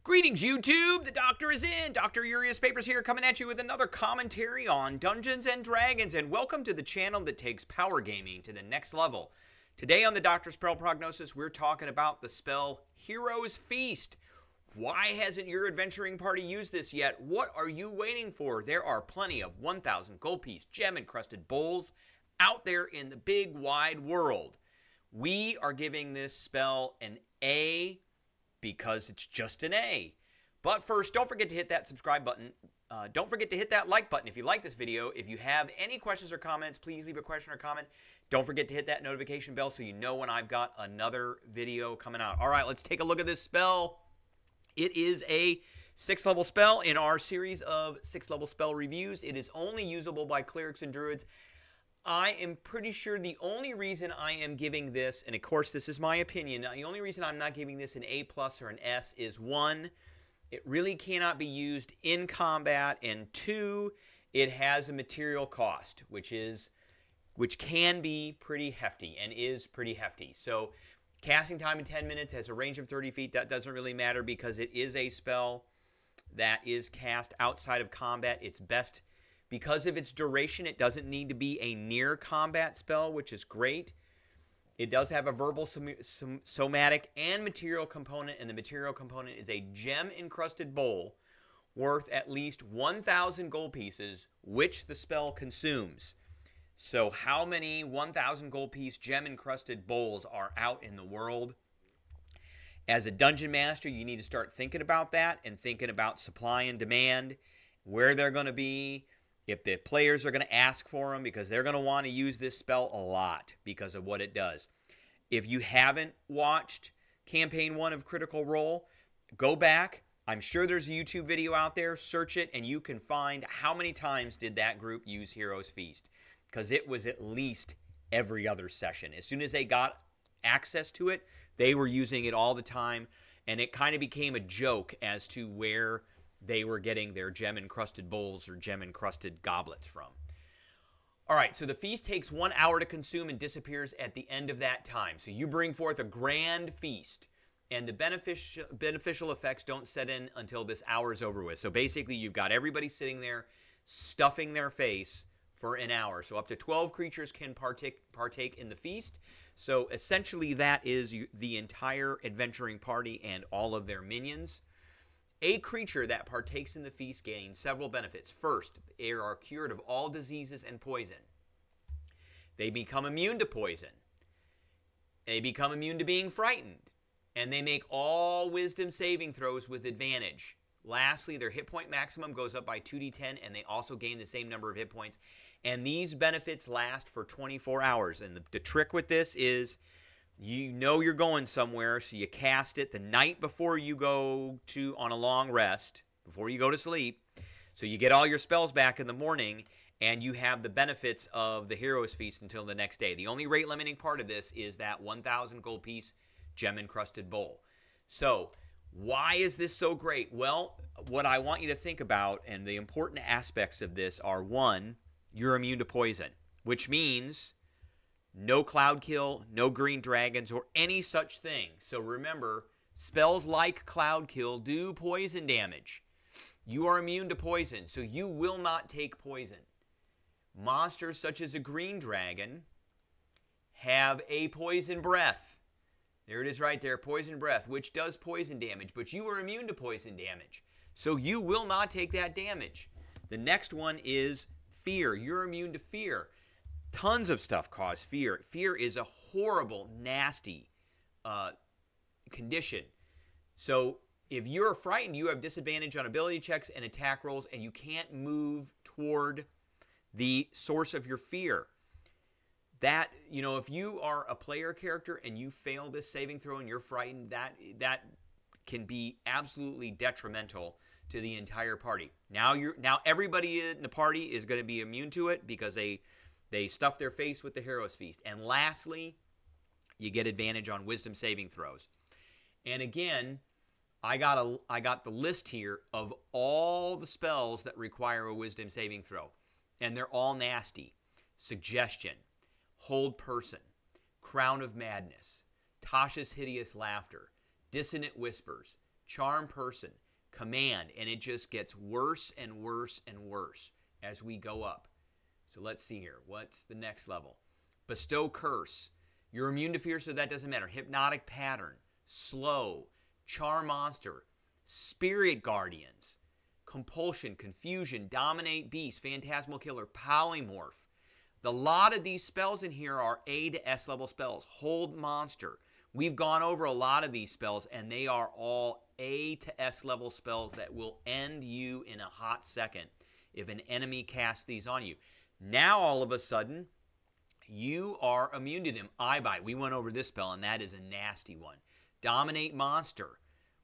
Greetings, YouTube! The Doctor is in! Dr. Urius Papers here, coming at you with another commentary on Dungeons & Dragons, and welcome to the channel that takes power gaming to the next level. Today on the Doctor's Spell Prognosis, we're talking about the spell Hero's Feast. Why hasn't your adventuring party used this yet? What are you waiting for? There are plenty of 1,000 gold piece gem-encrusted bowls out there in the big, wide world. We are giving this spell an A because it's just an A. But first, don't forget to hit that subscribe button. Don't forget to hit that like button if you like this video. If you have any questions or comments, please leave a question or comment. Don't forget to hit that notification bell so you know when I've got another video coming out. All right, let's take a look at this spell. It is a 6th level spell in our series of 6th level spell reviews. It is only usable by clerics and druids. I am pretty sure the only reason I am giving this, and of course this is my opinion, the only reason I'm not giving this an A+ or an S is 1, it really cannot be used in combat, and 2, it has a material cost, which can be pretty hefty and is pretty hefty. So casting time in 10 minutes has a range of 30 feet. That doesn't really matter because it is a spell that is cast outside of combat. It's best because of its duration. It doesn't need to be a near combat spell, which is great. It does have a verbal, somatic, and material component, and the material component is a gem-encrusted bowl worth at least 1,000 gold pieces, which the spell consumes. So how many 1,000 gold piece gem-encrusted bowls are out in the world? As a dungeon master, you need to start thinking about that and thinking about supply and demand, where they're going to be, if the players are going to ask for them, because they're going to want to use this spell a lot because of what it does. If you haven't watched Campaign 1 of Critical Role, go back. I'm sure there's a YouTube video out there. Search it, and you can find how many times did that group use Hero's Feast, because it was at least every other session. As soon as they got access to it, they were using it all the time, and it kind of became a joke as to where they were getting their gem-encrusted bowls or gem-encrusted goblets from. All right, so the feast takes 1 hour to consume and disappears at the end of that time. So you bring forth a grand feast, and the beneficial effects don't set in until this hour is over with. So basically, you've got everybody sitting there stuffing their face for an hour. So up to 12 creatures can partake in the feast. So essentially, that is the entire adventuring party and all of their minions. A creature that partakes in the feast gains several benefits. First, they are cured of all diseases and poison. They become immune to poison. They become immune to being frightened. And they make all wisdom saving throws with advantage. Lastly, their hit point maximum goes up by 2d10, and they also gain the same number of hit points. And these benefits last for 24 hours. And the trick with this is, you know you're going somewhere, so you cast it the night before you go on a long rest, before you go to sleep. So you get all your spells back in the morning, and you have the benefits of the Hero's Feast until the next day. The only rate-limiting part of this is that 1,000 gold piece gem-encrusted bowl. So why is this so great? Well, what I want you to think about, and the important aspects of this are, 1, you're immune to poison, which means no cloud kill, no green dragons, or any such thing. So remember, spells like cloud kill do poison damage. You are immune to poison, so you will not take poison. Monsters such as a green dragon have a poison breath. There it is right there, poison breath, which does poison damage, but you are immune to poison damage. So you will not take that damage. The next one is fear. You're immune to fear. Tons of stuff cause fear. Fear is a horrible, nasty condition. So if you're frightened, you have disadvantage on ability checks and attack rolls, and you can't move toward the source of your fear. That, you know, if you are a player character and you fail this saving throw and you're frightened, that can be absolutely detrimental to the entire party. Now everybody in the party is going to be immune to it because they stuff their face with the Hero's Feast. And lastly, you get advantage on wisdom saving throws. And again, I got the list here of all the spells that require a wisdom saving throw. And they're all nasty. Suggestion, Hold Person, Crown of Madness, Tasha's Hideous Laughter, Dissonant Whispers, charm person, command, and it just gets worse and worse and worse as we go up. So let's see here. What's the next level? Bestow curse. You're immune to fear, so that doesn't matter. Hypnotic pattern, slow, charm monster, spirit guardians, compulsion, confusion, dominate beast, phantasmal killer, polymorph. The lot of these spells in here are A to S level spells. Hold monster. We've gone over a lot of these spells, and they are all A to S level spells that will end you in a hot second if an enemy casts these on you. Now, all of a sudden, you are immune to them. Eye bite. We went over this spell, and that is a nasty one. Dominate monster.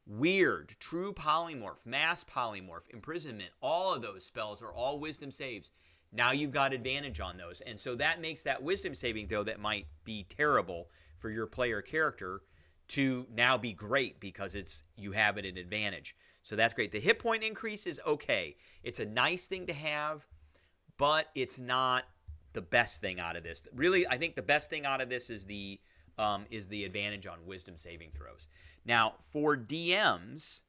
Weird. True polymorph. Mass polymorph. Imprisonment. All of those spells are all wisdom saves. Now you've got advantage on those. And so that makes that wisdom saving, though, that might be terrible for your player character to now be great because you have it at advantage. So that's great. The hit point increase is okay. It's a nice thing to have, but it's not the best thing out of this. Really, I think the best thing out of this is the advantage on wisdom saving throws. Now, for DMs,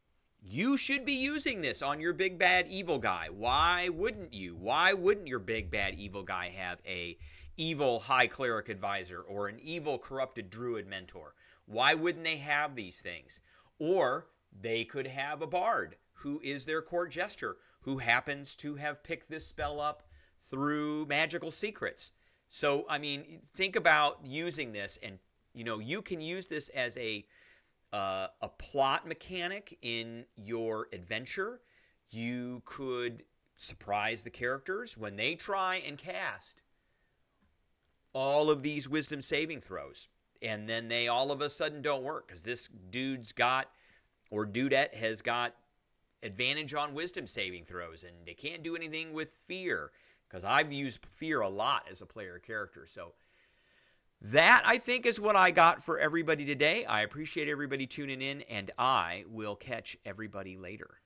you should be using this on your big bad evil guy. Why wouldn't you? Why wouldn't your big bad evil guy have a evil high cleric advisor or an evil corrupted druid mentor? Why wouldn't they have these things? Or they could have a bard who is their court jester who happens to have picked this spell up through magical secrets. So, I mean, think about using this, and you can use this as a plot mechanic in your adventure. You could surprise the characters when they try and cast all of these wisdom saving throws, and then they all of a sudden don't work because this dude's got, or dudette has got, advantage on wisdom saving throws, and they can't do anything with fear because I've used fear a lot as a player character. So that, I think, is what I got for everybody today. I appreciate everybody tuning in, and I will catch everybody later.